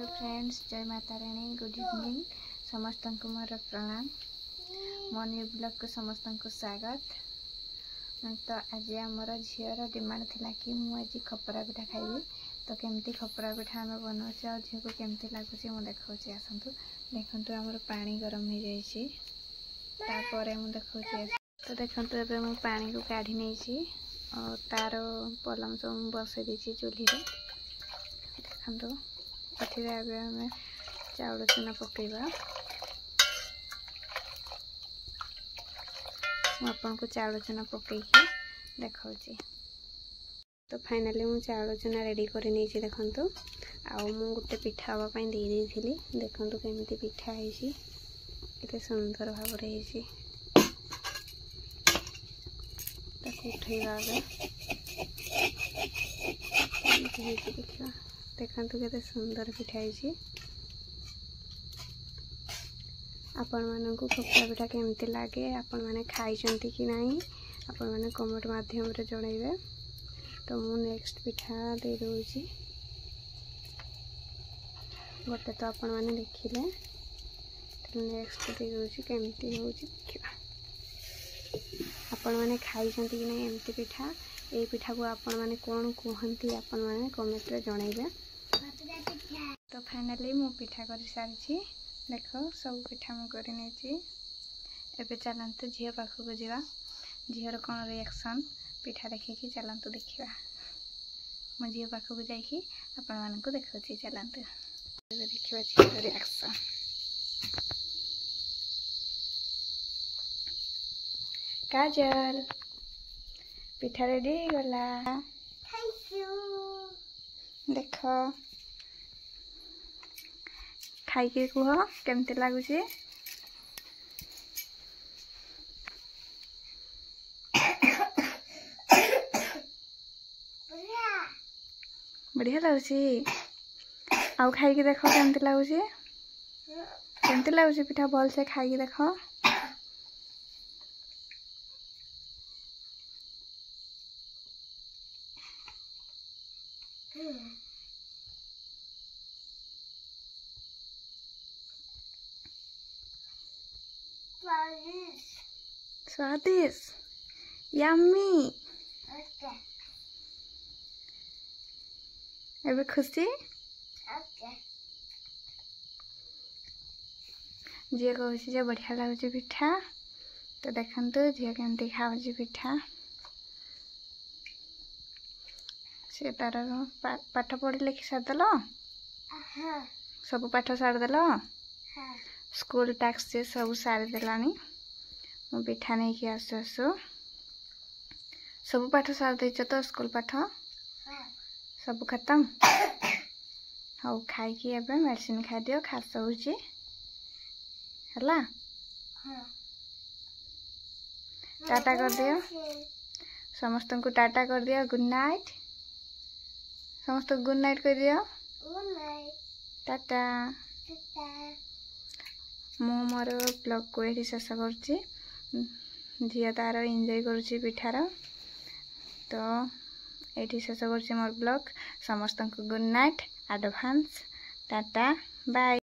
Hello friends, जय Mata Rani. Good evening समस्त को मोर प्रणाम। मो न्यू ब्लॉग को समस्त को स्वागत। तो आज आमर झीर डिमांड थिला कि मुझे खपरा पिठा खाइबी। तो केमती खपरा पिठा आम बनाऊे आ झील को केमती लगुच मुझे देखा। आसतु देखु आमर पानी गरम हो जाइए देखा। तो देखो ए पानी को काढ़ी नहीं और तार पलम सब बसई दी चूल्ही देखो। ये आम चाउल चूना पकेबा। आपन को चाउल चूना पकईकी देखा। तो फाइनाली मु चाउल चूना रेडी कर देखु। आउ गोटे पिठा हाँपाई दे दी देखु केमती पिठा होते सुंदर भाव उठेगा देखा। देखु के सुंदर पिठा है। आपण मानक खपरा पिठा केमती लगे आपण मैंने खाई कि नहीं आपण मैंने कमेंट माध्यम रे जणाइबे। तो मु नेक्स्ट पिठा दे दूची गोटे। तो आपण मैंने देखिले नेक्स्ट दे दूची केमती होची देखिबा। आपण मैंने खाई कि नहीं एमती पिठा। ए पिठा को आपण मैंने कौन कहती आपण मैंने कमेंट रे जणाइबे। तो फाइनाली मु पिठा कर सारी देखो सब पिठा मुझे एबे चलते झील पाखक जावा। झीर कौन रिएक्शन पिठा देखिए चलतु देखा। मु झील पाखक जाकि आपण मानक देखा चलतु देखा झील रिएक्शन। काजल पिठा रेडी गला देख। खाइके कह केमती लगुच। बढ़िया लगुच। आउ खाइके देख केमती लगुच। केमती लगुच पिठा भल से खाइके देख। स्वादिष्ट यम्मी। एबे खुशी जी कह बढ़िया लगुच पिठा। तो देखु झील केमती खाऊँ पिठा। से तार पाठ पढ़ी लिखि सारदेल सब पाठ सारदेल स्कूल टास्क से सब सारीदेलानी। मु पिठा नहीं कि आसु आसु सब पाठ सार देच। तो स्कूल पाठ सब खत्म हो। खाई मेडिसिन खाई दियो खास होची हला। टाटा कर दियो समस्त को टाटा कर दियो। गुड नाइट समस्त गुड नाइट कर दियो। टाटा। मु मोर ब्लॉग को ये शेष कर झील तार एंजॉय करुच्ची पिठार। तो ये शेष कर मोर ब्लॉग। समस्त को good night advance tata bye.